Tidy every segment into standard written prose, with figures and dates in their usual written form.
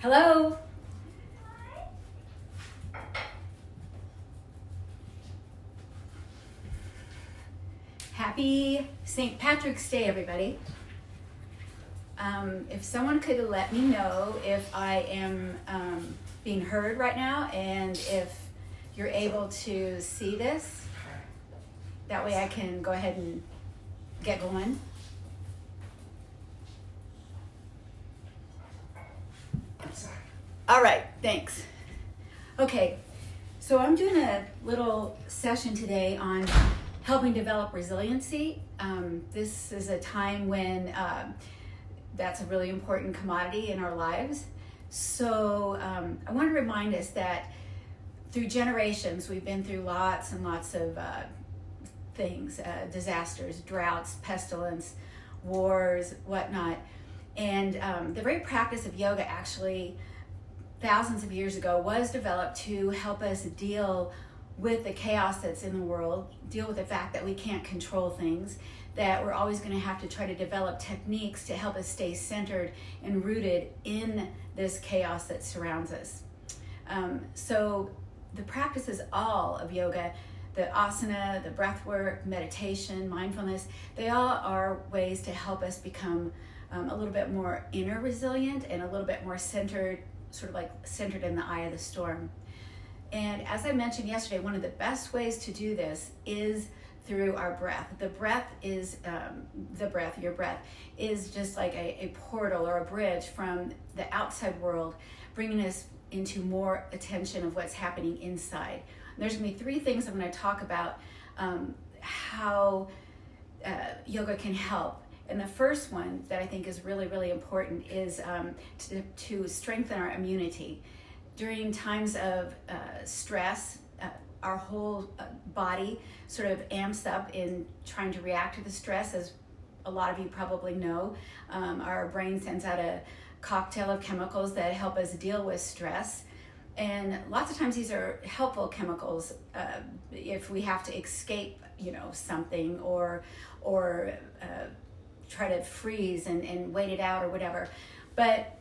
Hello. Happy St. Patrick's Day, everybody. If someone could let me know if I am being heard right now and if you're able to see this, that way I can go ahead and get going. All right, thanks. Okay, so I'm doing a little session today on helping develop resiliency. This is a time when that's a really important commodity in our lives. So I want to remind us that through generations, we've been through lots and lots of things, disasters, droughts, pestilence, wars, whatnot. And the very practice of yoga actually thousands of years ago was developed to help us deal with the chaos that's in the world, deal with the fact that we can't control things, that we're always going to have to try to develop techniques to help us stay centered and rooted in this chaos that surrounds us. So the practices all of yoga, the asana, the breath work, meditation, mindfulness, they all are ways to help us become a little bit more inner resilient and a little bit more centered, sort of like centered in the eye of the storm. And as I mentioned yesterday, one of the best ways to do this is through our breath. The breath is, your breath is just like a portal or a bridge from the outside world, bringing us into more attention of what's happening inside. And there's gonna be three things I'm gonna talk about how yoga can help. And the first one that I think is really, really important is to strengthen our immunity. During times of stress, our whole body sort of amps up in trying to react to the stress, as a lot of you probably know. Our brain sends out a cocktail of chemicals that help us deal with stress. And lots of times these are helpful chemicals if we have to escape, something or try to freeze and wait it out or whatever. But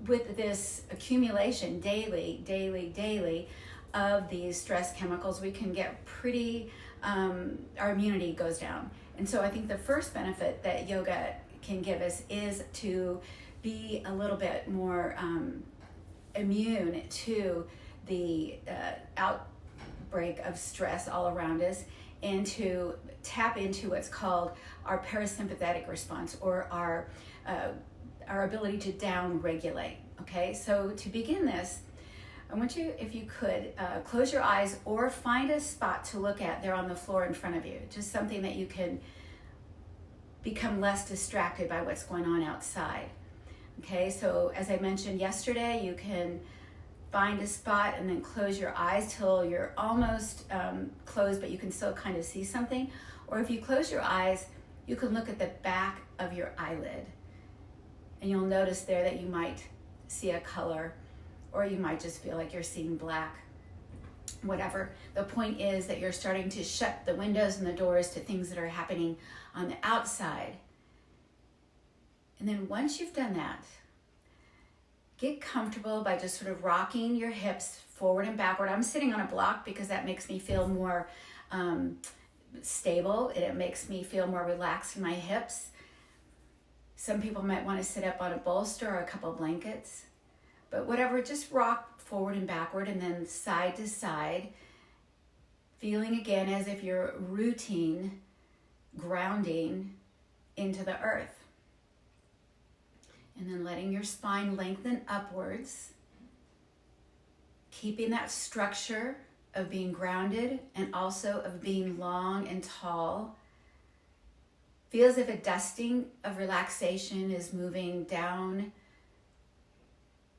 with this accumulation daily of these stress chemicals, we can get pretty, our immunity goes down. And so I think the first benefit that yoga can give us is to be a little bit more immune to the outbreak of stress all around us, and to tap into what's called our parasympathetic response, or our ability to down regulate. Okay, so to begin this, I want you, if you could, close your eyes or find a spot to look at there on the floor in front of you, just something that you can become less distracted by what's going on outside. Okay, so as I mentioned yesterday, you can find a spot and then close your eyes till you're almost closed, but you can still kind of see something. Or if you close your eyes, you can look at the back of your eyelid, and you'll notice there that you might see a color, or you might just feel like you're seeing black. Whatever. The point is that you're starting to shut the windows and the doors to things that are happening on the outside. And then once you've done that, get comfortable by just sort of rocking your hips forward and backward. I'm sitting on a block because that makes me feel more stable. It makes me feel more relaxed in my hips. Some people might want to sit up on a bolster or a couple blankets. But whatever, just rock forward and backward and then side to side, feeling again as if you're rooting, grounding into the earth. And then letting your spine lengthen upwards, keeping that structure of being grounded and also of being long and tall. Feel as if a dusting of relaxation is moving down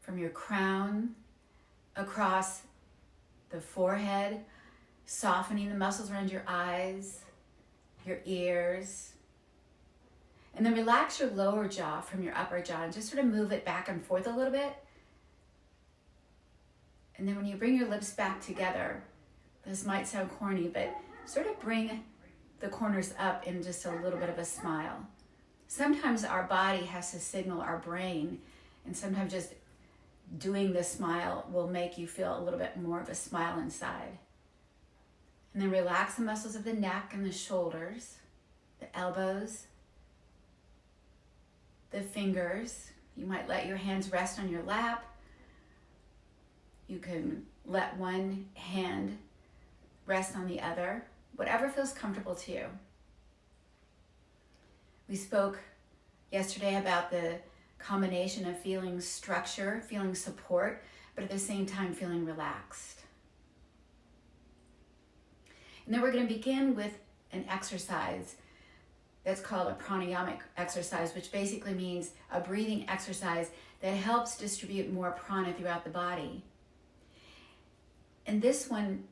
from your crown across the forehead, softening the muscles around your eyes, your ears. And then relax your lower jaw from your upper jaw and just sort of move it back and forth a little bit. And then when you bring your lips back together, this might sound corny, but sort of bring the corners up in just a little bit of a smile. Sometimes our body has to signal our brain, and sometimes just doing the smile will make you feel a little bit more of a smile inside. And then relax the muscles of the neck and the shoulders, the elbows, the fingers. You might let your hands rest on your lap. You can let one hand rest on the other, whatever feels comfortable to you. We spoke yesterday about the combination of feeling structure, feeling support, but at the same time feeling relaxed. And then we're going to begin with an exercise that's called a pranayamic exercise, which basically means a breathing exercise that helps distribute more prana throughout the body. And this one,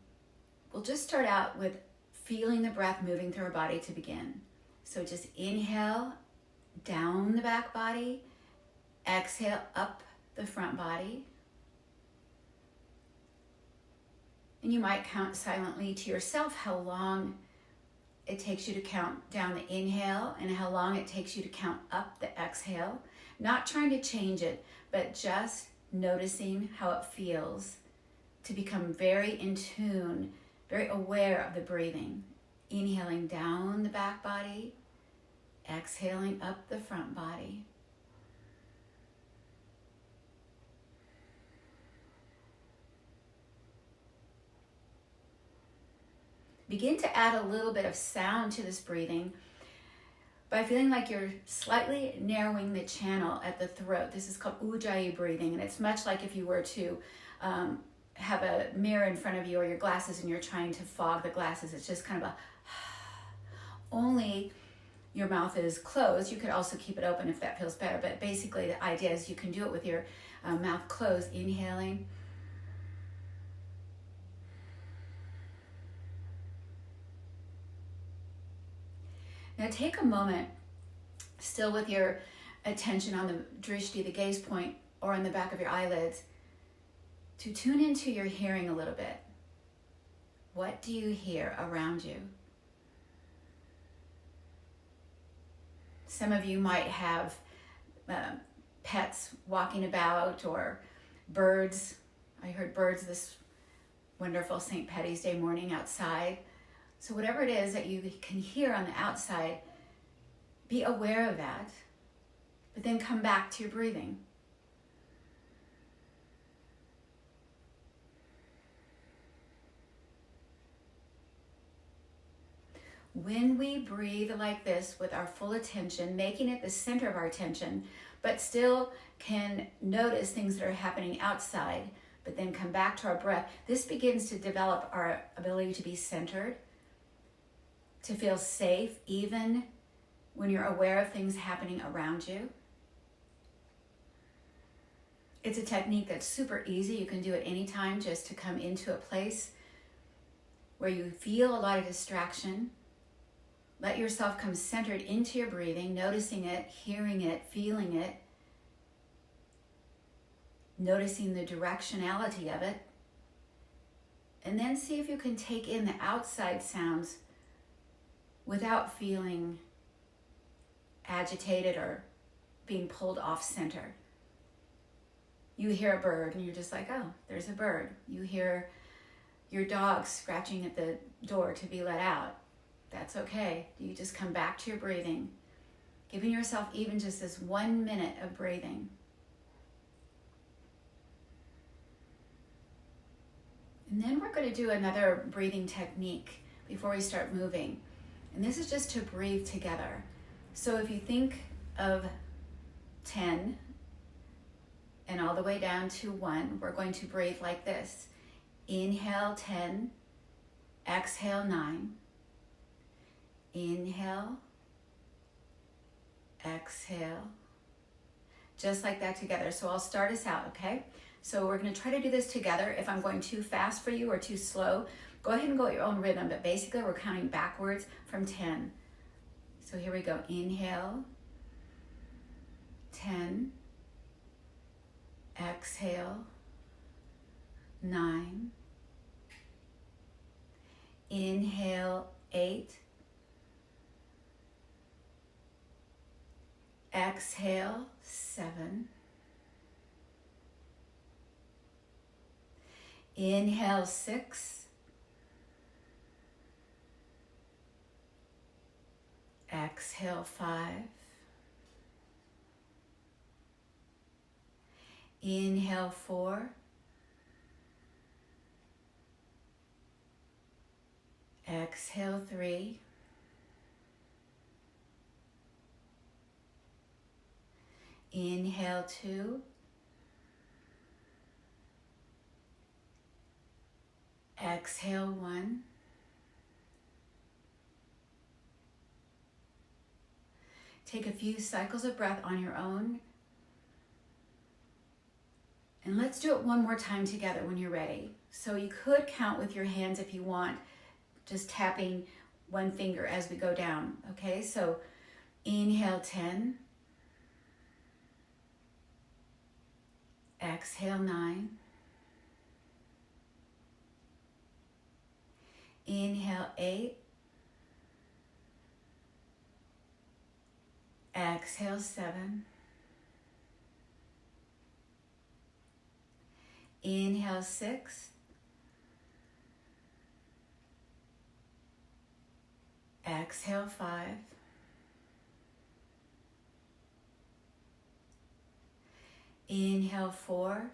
we'll just start out with feeling the breath moving through our body to begin. So just inhale down the back body, exhale up the front body. And you might count silently to yourself how long it takes you to count down the inhale and how long it takes you to count up the exhale. Not trying to change it, but just noticing how it feels to become very in tune, very aware of the breathing. Inhaling down the back body, exhaling up the front body. Begin to add a little bit of sound to this breathing by feeling like you're slightly narrowing the channel at the throat. This is called Ujjayi breathing, and it's much like if you were to have a mirror in front of you or your glasses and you're trying to fog the glasses. It's just kind of a only your mouth is closed. You could also keep it open if that feels better, but basically the idea is you can do it with your mouth closed, inhaling. Now take a moment, still with your attention on the drishti, the gaze point, or on the back of your eyelids, to tune into your hearing a little bit. What do you hear around you? Some of you might have pets walking about or birds. I heard birds this wonderful St. Patty's Day morning outside. So whatever it is that you can hear on the outside, be aware of that, but then come back to your breathing. When we breathe like this with our full attention, making it the center of our attention, but still can notice things that are happening outside, but then come back to our breath, this begins to develop our ability to be centered, to feel safe even when you're aware of things happening around you. It's a technique that's super easy. You can do it anytime, just to come into a place where you feel a lot of distraction. Let yourself come centered into your breathing, noticing it, hearing it, feeling it, noticing the directionality of it. And then see if you can take in the outside sounds without feeling agitated or being pulled off center. You hear a bird and you're just like, oh, there's a bird. You hear your dog scratching at the door to be let out. That's okay. You just come back to your breathing, giving yourself even just this 1 minute of breathing. And then we're going to do another breathing technique before we start moving. And this is just to breathe together. So if you think of 10 and all the way down to 1, we're going to breathe like this. Inhale 10, exhale 9. Inhale, exhale. Just like that together. So I'll start us out, okay? So we're going to try to do this together. If I'm going too fast for you or too slow, go ahead and go at your own rhythm, but basically we're counting backwards from 10. So here we go. Inhale, 10, exhale, 9, inhale, 8, exhale, 7, Inhale 6. Exhale 5. Inhale 4. Exhale 3. Inhale 2. Exhale 1. Take a few cycles of breath on your own. And let's do it one more time together when you're ready. So you could count with your hands if you want, just tapping one finger as we go down. Okay, so inhale 10. Exhale 9. Inhale 8. Exhale 7. Inhale 6. Exhale 5. Inhale 4.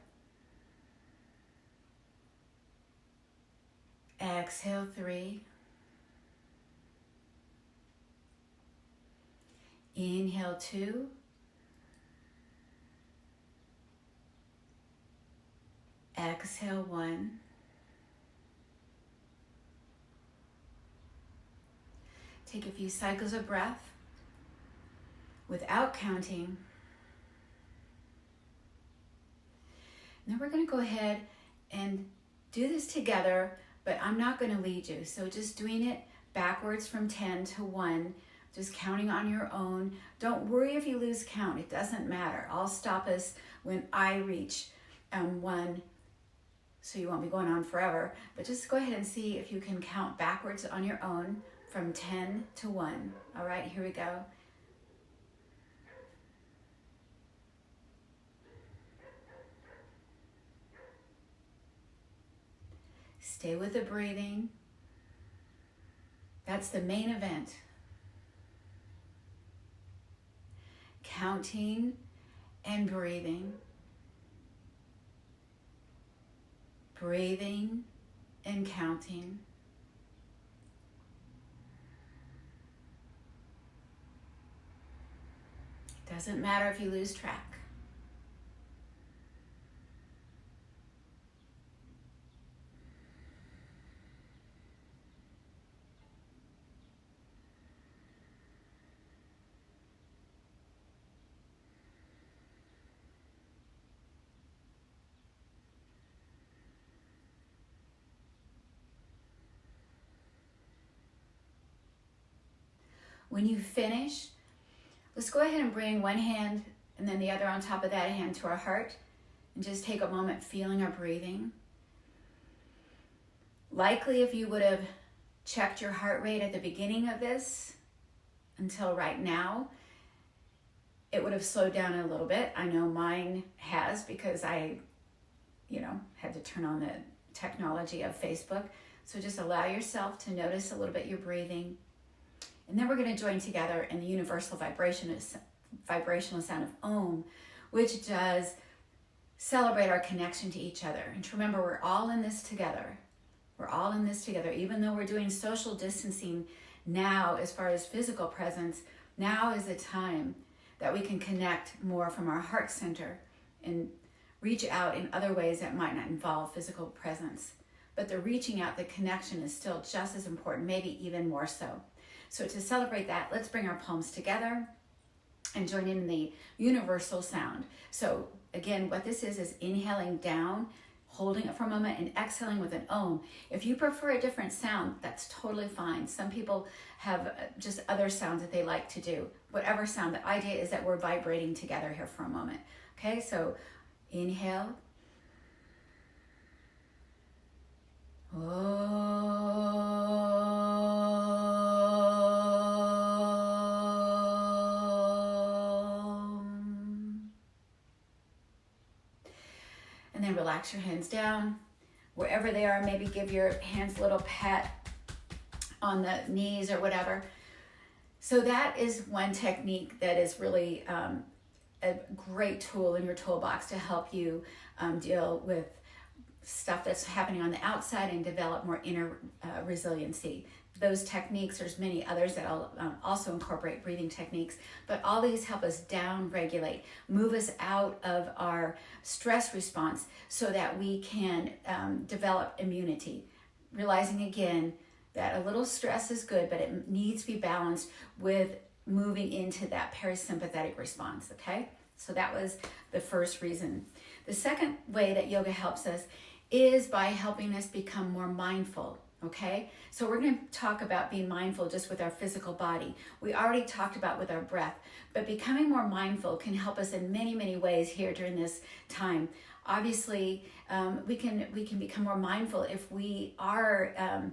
Exhale 3. Inhale 2. Exhale 1. Take a few cycles of breath without counting. And then we're going to go ahead and do this together, but I'm not going to lead you. So just doing it backwards from 10 to 1, just counting on your own. Don't worry if you lose count. It doesn't matter. I'll stop us when I reach 1, so you won't be going on forever. But just go ahead and see if you can count backwards on your own from 10 to 1. All right, here we go. Stay with the breathing. That's the main event. Counting and breathing. Breathing and counting. It doesn't matter if you lose track. When you finish, let's go ahead and bring one hand and then the other on top of that hand to our heart and just take a moment feeling our breathing. Likely if you would have checked your heart rate at the beginning of this until right now, it would have slowed down a little bit. I know mine has because I, had to turn on the technology of Facebook. So just allow yourself to notice a little bit your breathing. And then we're going to join together in the universal vibrational sound of Om, which does celebrate our connection to each other. And to remember, we're all in this together. We're all in this together. Even though we're doing social distancing now as far as physical presence, now is the time that we can connect more from our heart center and reach out in other ways that might not involve physical presence. But the reaching out, the connection is still just as important, maybe even more so. So to celebrate that, let's bring our palms together and join in the universal sound. So again, what this is inhaling down, holding it for a moment, and exhaling with an Om. If you prefer a different sound, that's totally fine. Some people have just other sounds that they like to do. Whatever sound, the idea is that we're vibrating together here for a moment. Okay, so inhale. And then relax your hands down. wherever they are. Maybe give your hands a little pat on the knees or whatever. So that is one technique that is really a great tool in your toolbox to help you deal with stuff that's happening on the outside and develop more inner resiliency. Those techniques, there's many others that I'll also incorporate, breathing techniques, but all these help us down regulate, move us out of our stress response so that we can develop immunity. Realizing again that a little stress is good, but it needs to be balanced with moving into that parasympathetic response, okay? So that was the first reason. The second way that yoga helps us is by helping us become more mindful, okay? So we're going to talk about being mindful just with our physical body. We already talked about with our breath, but becoming more mindful can help us in many, many ways here during this time. Obviously, we can become more mindful if we are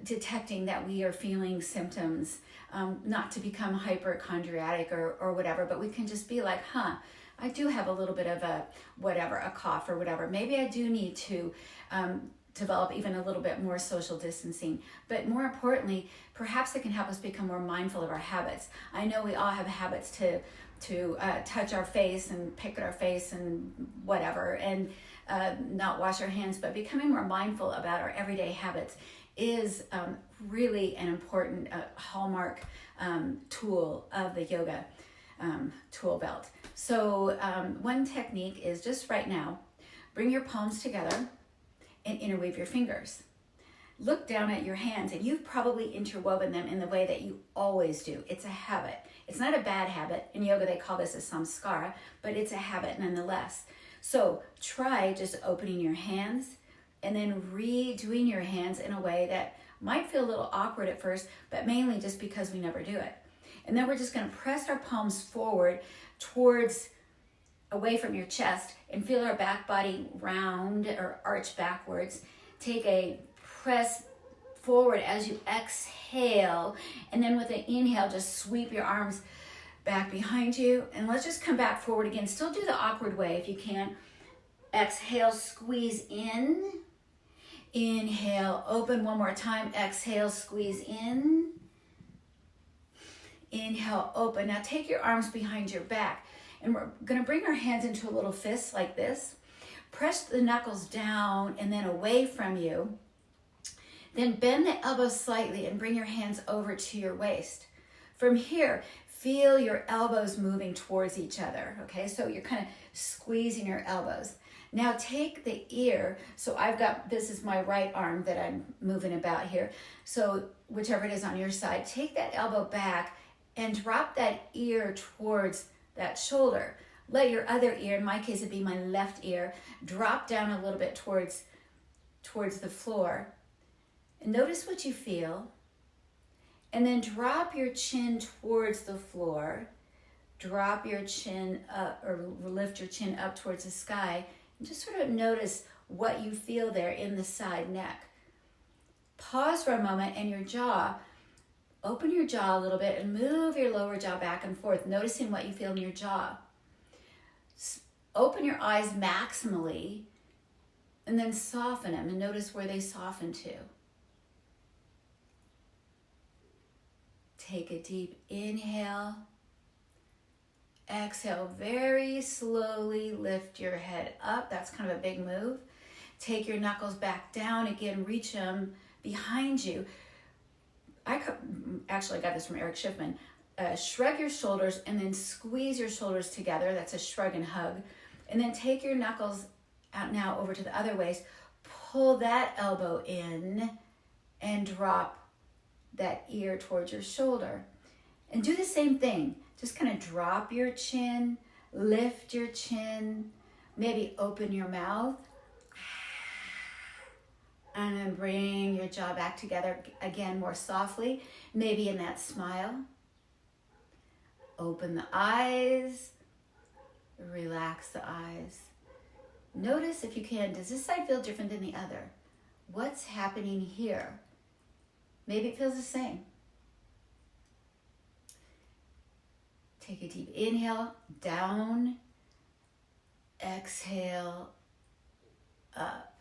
detecting that we are feeling symptoms, not to become hypochondriac or whatever, but we can just be like, I do have a little bit of a cough or whatever. Maybe I do need to develop even a little bit more social distancing. But more importantly, perhaps it can help us become more mindful of our habits. I know we all have habits to touch our face and pick at our face and whatever, and not wash our hands, but becoming more mindful about our everyday habits is really an important hallmark tool of the yoga tool belt. So one technique is just right now, bring your palms together and interweave your fingers. Look down at your hands, and you've probably interwoven them in the way that you always do. It's a habit. It's not a bad habit. In yoga, they call this a samskara, but it's a habit nonetheless. So try just opening your hands and then redoing your hands in a way that might feel a little awkward at first, but mainly just because we never do it. And then we're just going to press our palms forward towards, away from your chest, and feel our back body round or arch backwards. Take a press forward as you exhale, and then with an inhale, just sweep your arms back behind you. And let's just come back forward again. Still do the awkward way if you can. Exhale, squeeze in. Inhale, open one more time. Exhale, squeeze in. Inhale, open. Now take your arms behind your back, and we're going to bring our hands into a little fist like this. Press the knuckles down and then away from you. Then bend the elbows slightly and bring your hands over to your waist. From here, feel your elbows moving towards each other, okay? So you're kind of squeezing your elbows. Now take the ear, so this is my right arm that I'm moving about here. So whichever it is on your side, take that elbow back and drop that ear towards that shoulder. Let your other ear, in my case it'd be my left ear, drop down a little bit towards the floor. And notice what you feel. And then drop your chin towards the floor. Drop your chin up, or lift your chin up towards the sky. And just sort of notice what you feel there in the side neck. Pause for a moment, and your jaw, open your jaw a little bit and move your lower jaw back and forth, noticing what you feel in your jaw. Open your eyes maximally, and then soften them, and notice where they soften to. Take a deep inhale. Exhale, very slowly lift your head up. That's kind of a big move. Take your knuckles back down. Again, reach them behind you. I got this from Eric Schiffman. Shrug your shoulders and then squeeze your shoulders together. That's a shrug and hug. And then take your knuckles out now over to the other waist. Pull that elbow in and drop that ear towards your shoulder. And do the same thing. Just kind of drop your chin, lift your chin, maybe open your mouth. And then bring your jaw back together again more softly, maybe in that smile. Open the eyes, relax the eyes. Notice if you can, does this side feel different than the other? What's happening here? Maybe it feels the same. Take a deep inhale, down, exhale, up.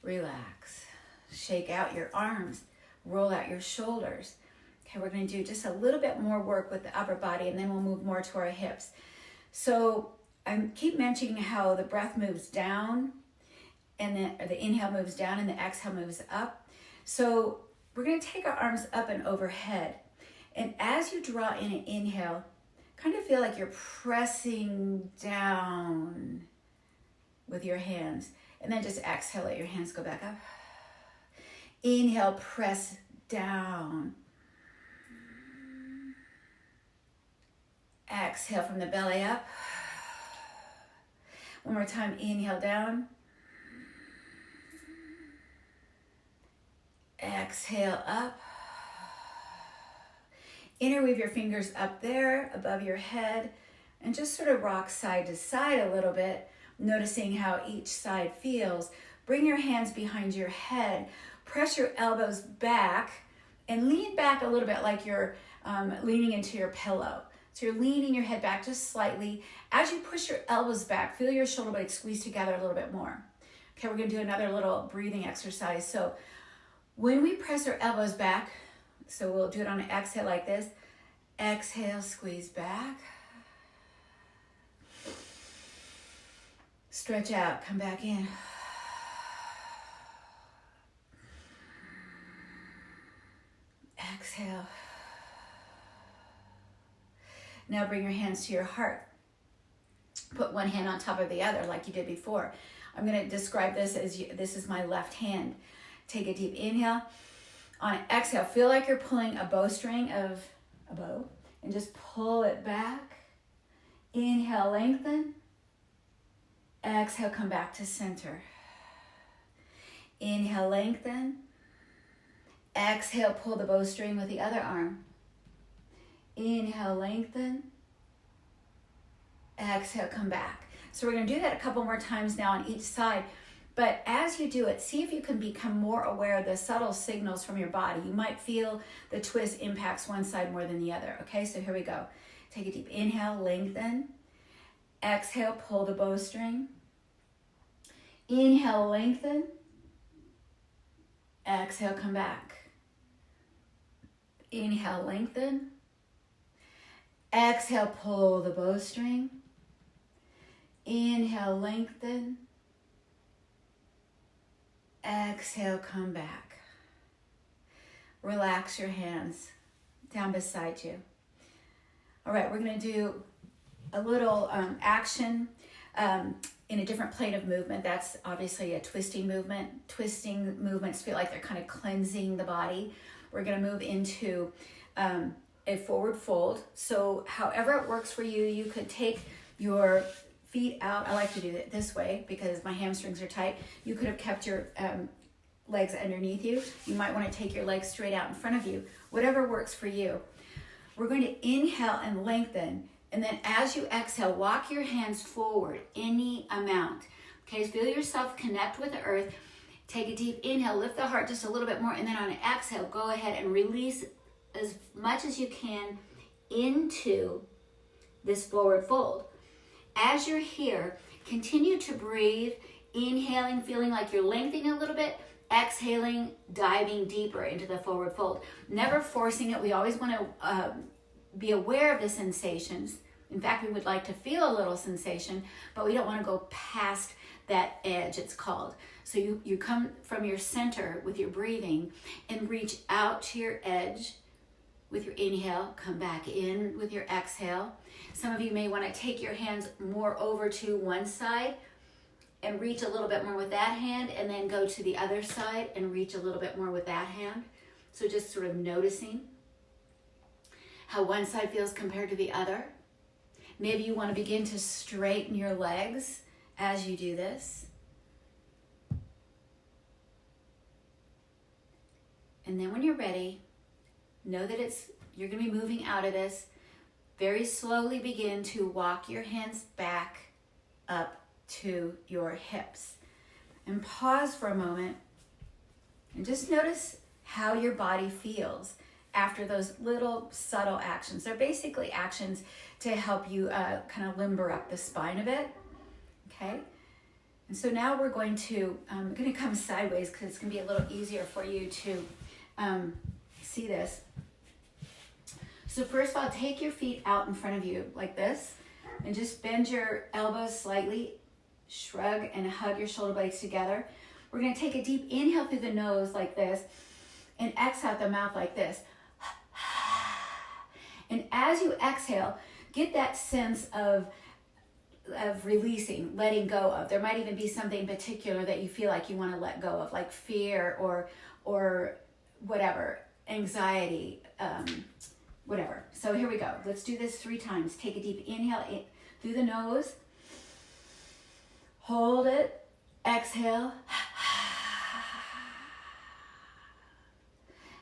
Relax. Shake out your arms. Roll out your shoulders. Okay, we're going to do just a little bit more work with the upper body, and then we'll move more to our hips. So I keep mentioning how the breath moves down, and the inhale moves down and the exhale moves up. So we're going to take our arms up and overhead. And as you draw in an inhale, kind of feel like you're pressing down with your hands. And then just exhale, let your hands go back up. Inhale, press down. Exhale from the belly up. One more time, inhale down. Exhale up. Interweave your fingers up there above your head and just sort of rock side to side a little bit, noticing how each side feels. Bring your hands behind your head. Press your elbows back and lean back a little bit like you're leaning into your pillow. So you're leaning your head back just slightly. As you push your elbows back, feel your shoulder blades squeeze together a little bit more. Okay, we're going to do another little breathing exercise. So when we press our elbows back, so we'll do it on an exhale like this. Exhale, squeeze back. Stretch out, come back in. Exhale. Now bring your hands to your heart. Put one hand on top of the other like you did before. I'm going to describe this as this is my left hand. Take a deep inhale. On exhale, feel like you're pulling a bowstring of a bow and just pull it back. Inhale, lengthen. Exhale, come back to center. Inhale, lengthen. Exhale, pull the bowstring with the other arm. Inhale, lengthen. Exhale, come back. So we're going to do that a couple more times now on each side. But as you do it, see if you can become more aware of the subtle signals from your body. You might feel the twist impacts one side more than the other. Okay, so here we go. Take a deep inhale, lengthen. Exhale, pull the bowstring. Inhale, lengthen. Exhale, come back. Inhale, lengthen. Exhale, pull the bowstring. Inhale, lengthen. Exhale, come back. Relax your hands down beside you. All right, we're going to do a little action in a different plane of movement. That's obviously a twisting movement. Twisting movements feel like they're kind of cleansing the body. We're going to move into a forward fold. So however it works for you, you could take your feet out. I like to do it this way because my hamstrings are tight. You could have kept your legs underneath you. You might want to take your legs straight out in front of you. Whatever works for you. We're going to inhale and lengthen. And then as you exhale, walk your hands forward any amount. Okay, so feel yourself connect with the earth. Take a deep inhale, lift the heart just a little bit more. And then on an exhale, go ahead and release as much as you can into this forward fold. As you're here, continue to breathe, inhaling, feeling like you're lengthening a little bit, exhaling, diving deeper into the forward fold. Never forcing it. We always want to be aware of the sensations. In fact, we would like to feel a little sensation, but we don't want to go past that edge, it's called. So you come from your center with your breathing and reach out to your edge with your inhale, come back in with your exhale. Some of you may want to take your hands more over to one side and reach a little bit more with that hand, and then go to the other side and reach a little bit more with that hand. So just sort of noticing how one side feels compared to the other. Maybe you want to begin to straighten your legs as you do this. And then when you're ready, know that you're going to be moving out of this. Very slowly begin to walk your hands back up to your hips. And pause for a moment and just notice how your body feels after those little subtle actions. They're basically actions to help you kind of limber up the spine a bit. Okay? And so now we're going to, I'm going to come sideways because it's going to be a little easier for you to see this. So first of all, take your feet out in front of you like this, and just bend your elbows slightly, shrug and hug your shoulder blades together. We're going to take a deep inhale through the nose like this, and exhale out the mouth like this. And as you exhale, get that sense of releasing, letting go of. There might even be something in particular that you feel like you want to let go of, like fear or whatever, anxiety, whatever. So here we go. Let's do this 3 times. Take a deep inhale in, through the nose. Hold it. Exhale.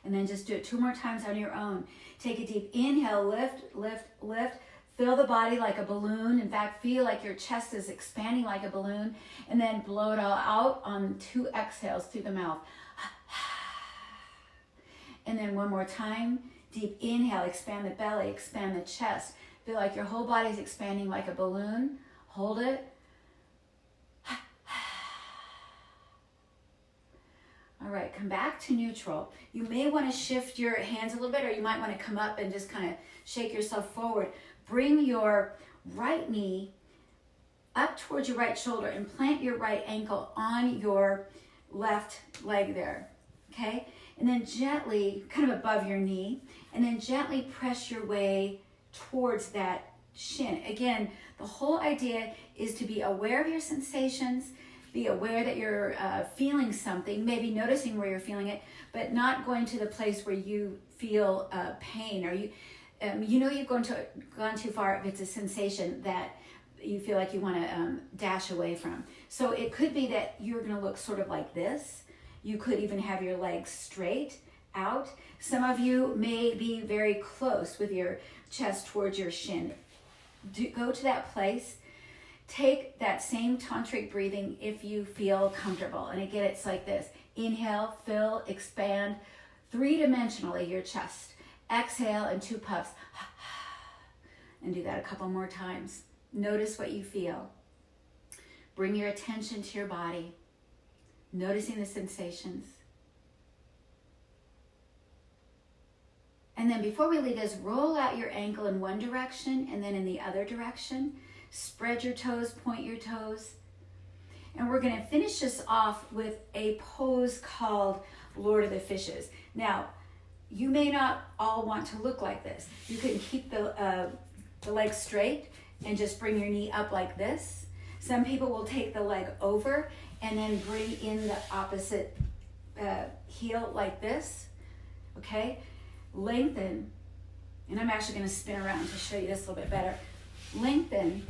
And then just do it 2 more times on your own. Take a deep inhale, lift, lift, lift. Fill the body like a balloon. In fact, feel like your chest is expanding like a balloon. And then blow it all out on 2 exhales through the mouth. And then 1 more time. Deep inhale, expand the belly, expand the chest. Feel like your whole body is expanding like a balloon. Hold it. All right, come back to neutral. You may want to shift your hands a little bit, or you might want to come up and just kind of shake yourself forward. Bring your right knee up towards your right shoulder and plant your right ankle on your left leg there, okay? And then gently, kind of above your knee, and then gently press your way towards that shin. Again, the whole idea is to be aware of your sensations, be aware that you're feeling something, maybe noticing where you're feeling it, but not going to the place where you feel pain, or you know you've gone too far if it's a sensation that you feel like you want to dash away from. So it could be that you're going to look sort of like this. You could even have your legs straight out. Some of you may be very close with your chest towards your shin. Go to that place. Take that same tantric breathing if you feel comfortable. And again, it's like this. Inhale, fill, expand 3-dimensionally your chest. Exhale and 2 puffs. And do that a couple more times. Notice what you feel. Bring your attention to your body. Noticing the sensations. And then before we leave this, roll out your ankle in one direction and then in the other direction. Spread your toes, point your toes. And we're going to finish this off with a pose called Lord of the Fishes. Now, you may not all want to look like this. You can keep the leg straight and just bring your knee up like this. Some people will take the leg over and then bring in the opposite heel like this. Okay? Lengthen. And I'm actually going to spin around to show you this a little bit better. Lengthen.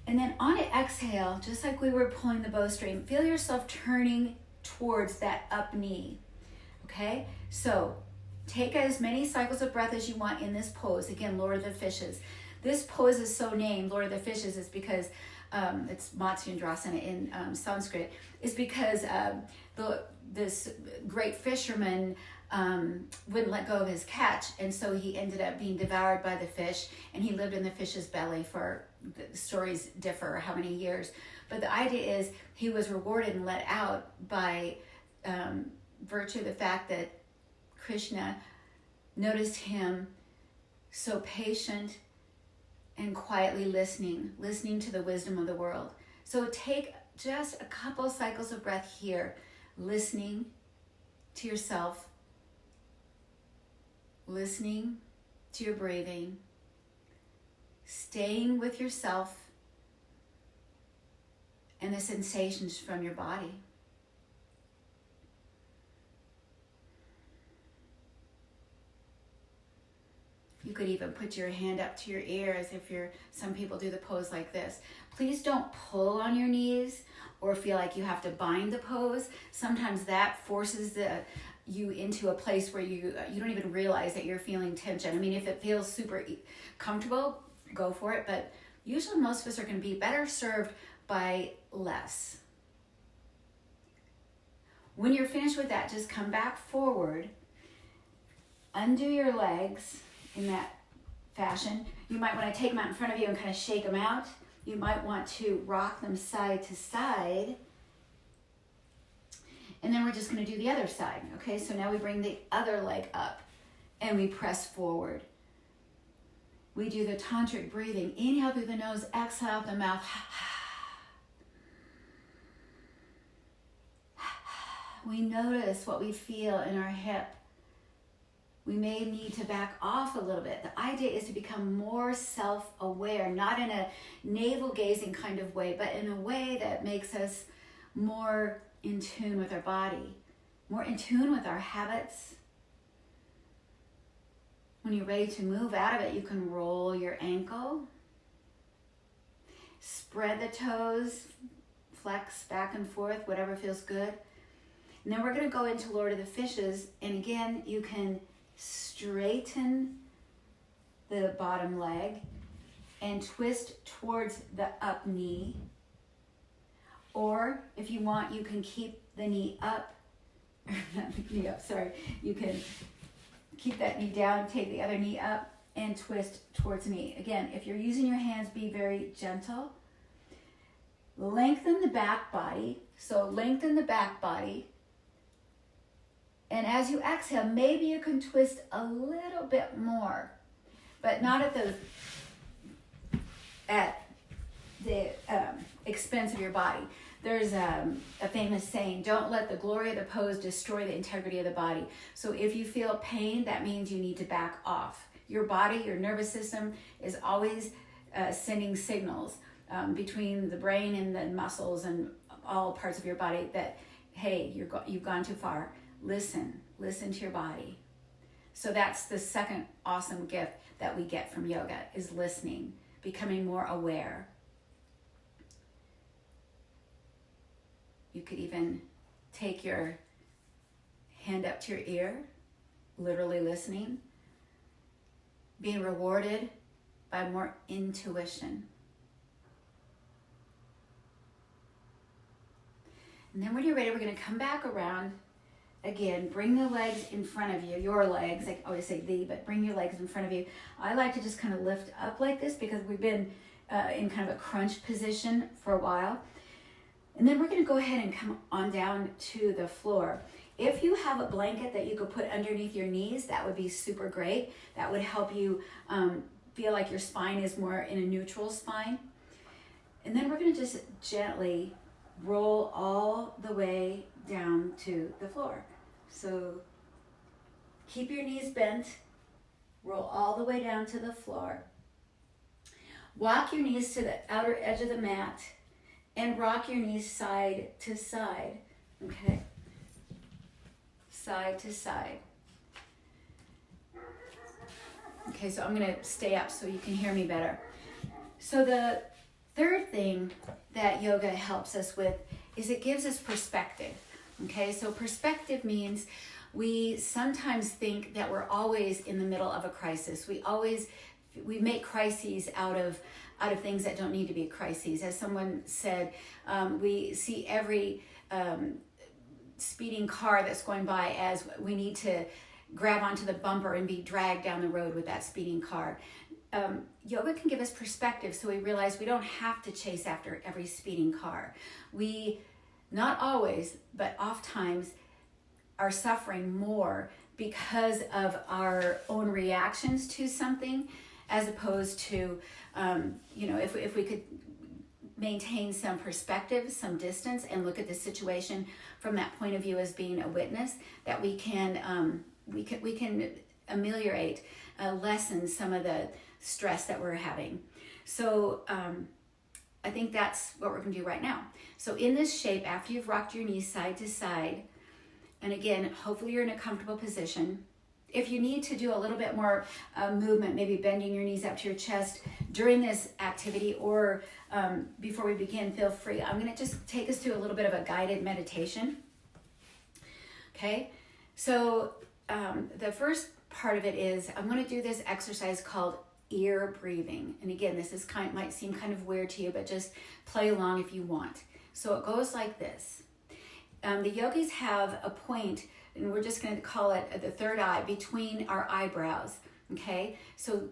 And then on an exhale, just like we were pulling the bowstring, feel yourself turning towards that up knee. Okay? So take as many cycles of breath as you want in this pose. Again, Lord of the Fishes. This pose is so named Lord of the Fishes is because it's Matsyendrasana in Sanskrit. Is because this great fisherman wouldn't let go of his catch, and so he ended up being devoured by the fish, and he lived in the fish's belly for, the stories differ how many years, but the idea is he was rewarded and let out by virtue of the fact that Krishna noticed him so patient and quietly listening to the wisdom of the world. So take just a couple cycles of breath here, listening to yourself, listening to your breathing, staying with yourself and the sensations from your body. You could even put your hand up to your ears if some people do the pose like this. Please don't pull on your knees or feel like you have to bind the pose. Sometimes that forces you into a place where you don't even realize that you're feeling tension. I mean, if it feels super comfortable, go for it. But usually most of us are going to be better served by less. When you're finished with that, just come back forward, undo your legs in that fashion. You might want to take them out in front of you and kind of shake them out. you might want to rock them side to side. And then we're just going to do the other side. Okay, so now we bring the other leg up and we press forward. We do the tantric breathing. Inhale through the nose, exhale out the mouth. We notice what we feel in our hip. We may need to back off a little bit. The idea is to become more self-aware, not in a navel-gazing kind of way, but in a way that makes us more in tune with our body, more in tune with our habits. When you're ready to move out of it, you can roll your ankle, spread the toes, flex back and forth, whatever feels good. And then we're going to go into Lord of the Fishes, and again, you can straighten the bottom leg and twist towards the up knee. Or if you want, you can keep the knee up, not the knee up, sorry. You can keep that knee down, take the other knee up, and twist towards me. Again, if you're using your hands, be very gentle. Lengthen the back body. So lengthen the back body. And as you exhale, maybe you can twist a little bit more, but not at the expense of your body. There's a famous saying, don't let the glory of the pose destroy the integrity of the body. So if you feel pain, that means you need to back off. Your body, your nervous system is always sending signals between the brain and the muscles and all parts of your body that, hey, you've gone too far. Listen to your body. So that's the second awesome gift that we get from yoga, is listening, becoming more aware. You could even take your hand up to your ear, literally listening, being rewarded by more intuition. And then when you're ready, we're going to come back around. Again, bring the legs in front of you, your legs. I always say the, but bring your legs in front of you. I like to just kind of lift up like this because we've been in kind of a crunch position for a while. And then we're going to go ahead and come on down to the floor. If you have a blanket that you could put underneath your knees, that would be super great. That would help you feel like your spine is more in a neutral spine. And then we're going to just gently roll all the way down to the floor. So keep your knees bent, roll all the way down to the floor. Walk your knees to the outer edge of the mat and rock your knees side to side, okay? Side to side. Okay, so I'm gonna stay up so you can hear me better. So the third thing that yoga helps us with is it gives us perspective. Okay, so perspective means we sometimes think that we're always in the middle of a crisis. We make crises out of things that don't need to be crises. As someone said, we see every speeding car that's going by as we need to grab onto the bumper and be dragged down the road with that speeding car. Yoga can give us perspective, so we realize we don't have to chase after every speeding car. We, not always, but oftentimes, are suffering more because of our own reactions to something, as opposed to, if we could maintain some perspective, some distance, and look at the situation from that point of view as being a witness, that we can ameliorate, lessen some of the stress that we're having. So I think that's what we're going to do right now. So in this shape, after you've rocked your knees side to side, and again, hopefully you're in a comfortable position. If you need to do a little bit more movement, maybe bending your knees up to your chest during this activity or before we begin, feel free. I'm going to just take us through a little bit of a guided meditation. Okay, so the first part of it is I'm going to do this exercise called ear breathing. And again, this is might seem kind of weird to you, but just play along if you want. So it goes like this. The yogis have a point, and we're just going to call it the third eye, between our eyebrows, okay? So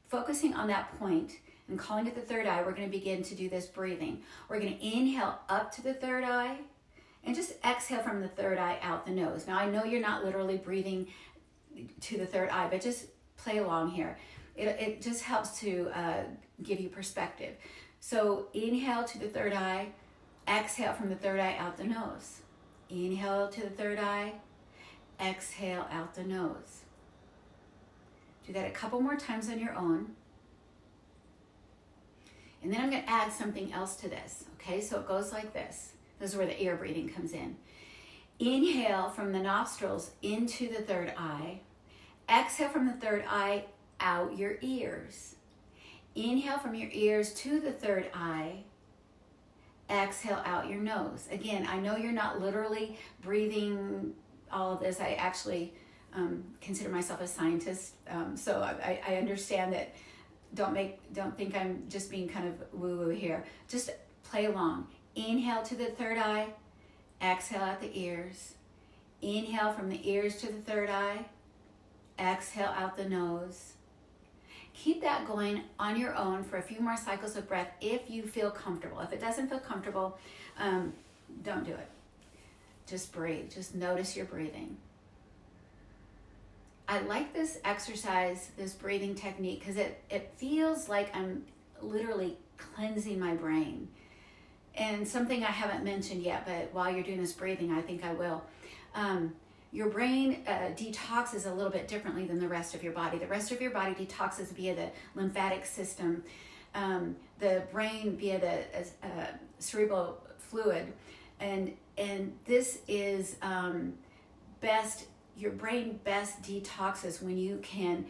focusing on that point, I'm calling it the third eye. We're going to begin to do this breathing. We're going to inhale up to the third eye and just exhale from the third eye out the nose. Now, I know you're not literally breathing to the third eye, but just play along here. It just helps to give you perspective. So inhale to the third eye, exhale from the third eye out the nose. Inhale to the third eye, exhale out the nose. Do that a couple more times on your own. And then I'm going to add something else to this. Okay, so it goes like this. This is where the air breathing comes in. Inhale from the nostrils into the third eye. Exhale from the third eye out your ears. Inhale from your ears to the third eye. Exhale out your nose. Again, I know you're not literally breathing all of this. I actually consider myself a scientist, so I understand that. Don't think I'm just being kind of woo-woo here. Just play along. Inhale to the third eye. Exhale out the ears. Inhale from the ears to the third eye. Exhale out the nose. Keep that going on your own for a few more cycles of breath if you feel comfortable. If it doesn't feel comfortable, don't do it. Just breathe. Just notice your breathing. I like this exercise, this breathing technique, because it feels like I'm literally cleansing my brain. And something I haven't mentioned yet, but while you're doing this breathing, I think I will. Your brain detoxes a little bit differently than the rest of your body. The rest of your body detoxes via the lymphatic system, the brain via the cerebral fluid, and this is best. Your brain best detoxes when you can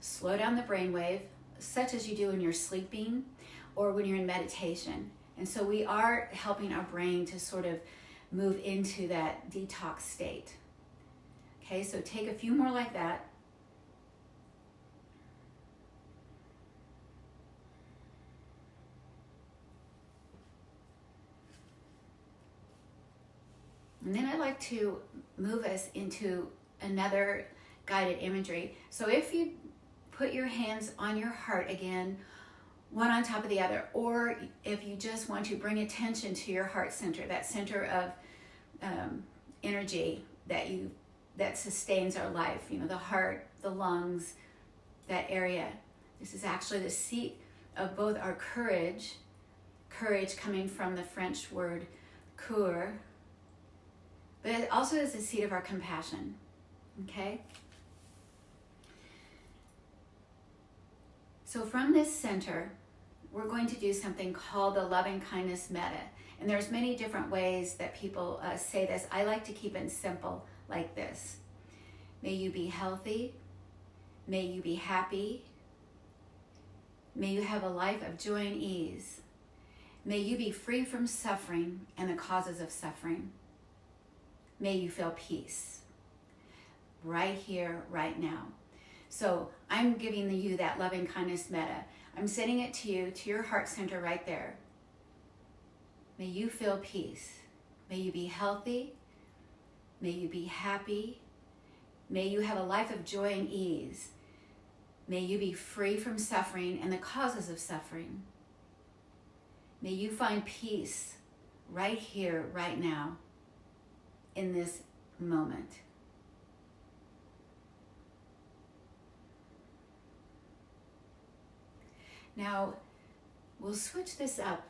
slow down the brainwave, such as you do when you're sleeping or when you're in meditation. And so we are helping our brain to sort of move into that detox state. Okay, so take a few more like that. And then I'd like to move us into another guided imagery. So if you put your hands on your heart again, one on top of the other, or if you just want to bring attention to your heart center, that center of energy that sustains our life, the heart, the lungs, that area. This is actually the seat of both our courage coming from the French word coeur, but it also is the seat of our compassion. Okay? So from this center, we're going to do something called the loving kindness metta. And there's many different ways that people say this. I like to keep it simple like this. May you be healthy. May you be happy. May you have a life of joy and ease. May you be free from suffering and the causes of suffering. May you feel peace. Right here, right now. So I'm giving you that loving kindness metta. I'm sending it to you, to your heart center right there. May you feel peace. May you be healthy. May you be happy. May you have a life of joy and ease. May you be free from suffering and the causes of suffering. May you find peace right here, right now, in this moment. Now, we'll switch this up.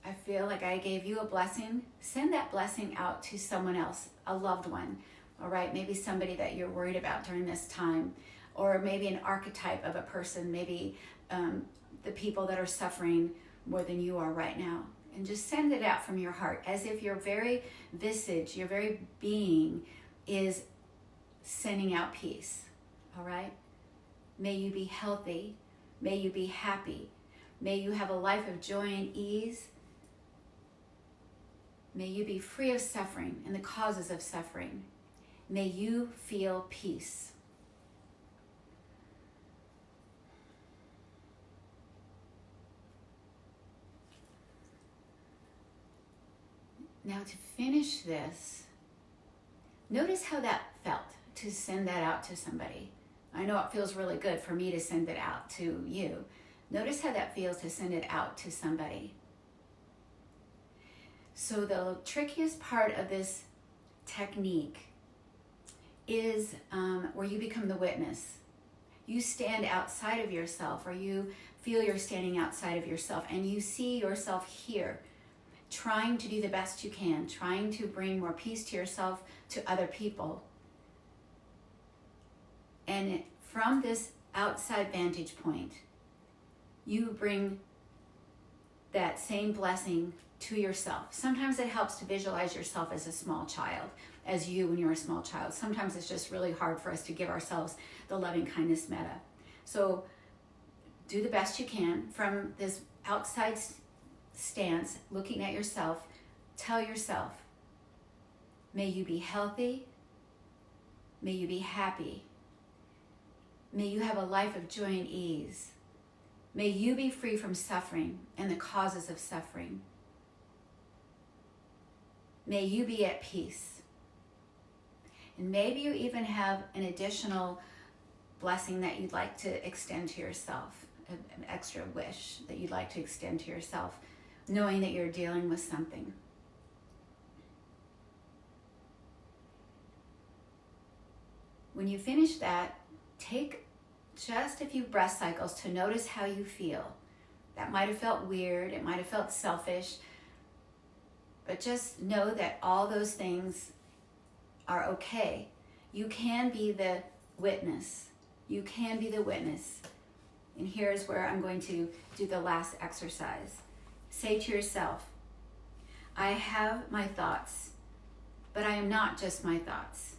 I feel like I gave you a blessing. Send that blessing out to someone else, a loved one, all right? Maybe somebody that you're worried about during this time, or maybe an archetype of a person, maybe the people that are suffering more than you are right now. And just send it out from your heart as if your very visage, your very being is sending out peace, all right? May you be healthy. May you be happy. May you have a life of joy and ease. May you be free of suffering and the causes of suffering. May you feel peace. Now to finish this, notice how that felt to send that out to somebody. I know it feels really good for me to send it out to you. Notice how that feels to send it out to somebody. So the trickiest part of this technique is where you become the witness. You stand outside of yourself, or you feel you're standing outside of yourself, and you see yourself here, trying to do the best you can, trying to bring more peace to yourself, to other people. And from this outside vantage point, you bring that same blessing to yourself. Sometimes it helps to visualize yourself as a small child, as you when you're a small child. Sometimes it's just really hard for us to give ourselves the loving kindness metta. So do the best you can from this outside stance, looking at yourself. Tell yourself, may you be healthy, may you be happy, may you have a life of joy and ease, may you be free from suffering and the causes of suffering. May you be at peace. And maybe you even have an additional blessing that you'd like to extend to yourself, an extra wish that you'd like to extend to yourself, knowing that you're dealing with something. When you finish that, take just a few breath cycles to notice how you feel. That might have felt weird, it might have felt selfish, but just know that all those things are okay. You can be the witness. You can be the witness. And here's where I'm going to do the last exercise. Say to yourself, I have my thoughts, but I am not just my thoughts.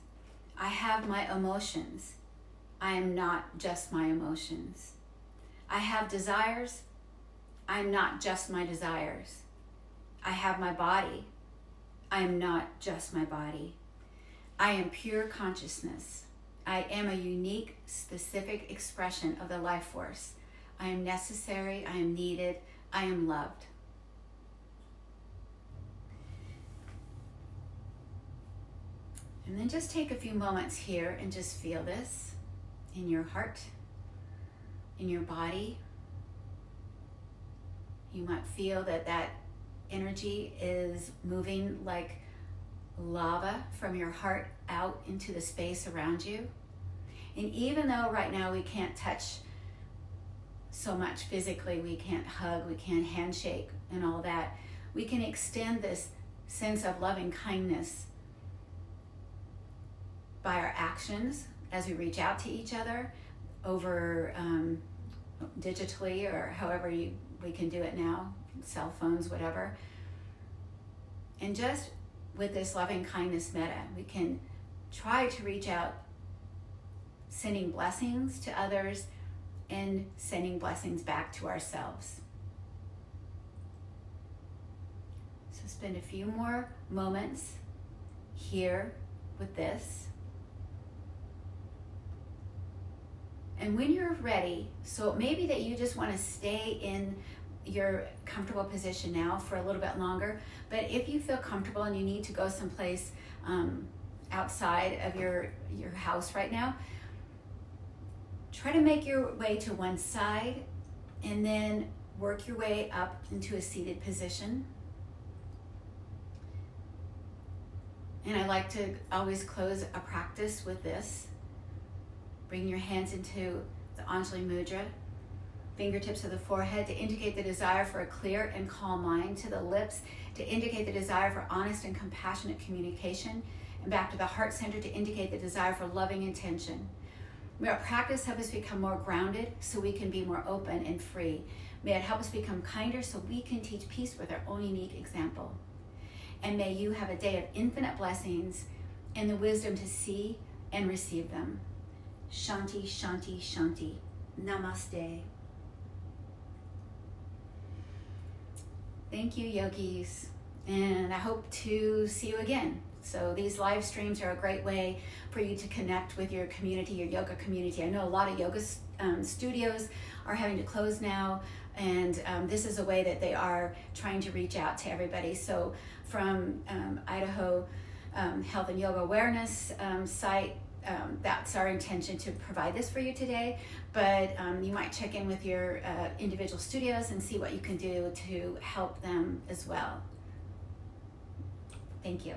I have my emotions. I am not just my emotions. I have desires. I am not just my desires. I have my body. I am not just my body. I am pure consciousness. I am a unique, specific expression of the life force. I am necessary. I am needed. I am loved. And then just take a few moments here and just feel this in your heart, in your body. You might feel that energy is moving like lava from your heart out into the space around you. And even though right now we can't touch so much physically, we can't hug, we can't handshake and all that, we can extend this sense of loving kindness by our actions as we reach out to each other over digitally or however we can do it now, cell phones, whatever. And just with this loving kindness metta, we can try to reach out, sending blessings to others and sending blessings back to ourselves. So spend a few more moments here with this. And when you're ready, so it may be that you just want to stay in your comfortable position now for a little bit longer, but if you feel comfortable and you need to go someplace outside of your house right now, try to make your way to one side and then work your way up into a seated position. And I like to always close a practice with this. Bring your hands into the Anjali Mudra, fingertips to the forehead to indicate the desire for a clear and calm mind, to the lips to indicate the desire for honest and compassionate communication, and back to the heart center to indicate the desire for loving intention. May our practice help us become more grounded so we can be more open and free. May it help us become kinder so we can teach peace with our own unique example. And may you have a day of infinite blessings and the wisdom to see and receive them. Shanti, Shanti, Shanti. Namaste. Thank you, yogis. And I hope to see you again. So these live streams are a great way for you to connect with your community, your yoga community. I know a lot of yoga studios are having to close now, and this is a way that they are trying to reach out to everybody. So from Idaho Health and Yoga Awareness site, that's our intention to provide this for you today. But you might check in with your individual studios and see what you can do to help them as well. Thank you.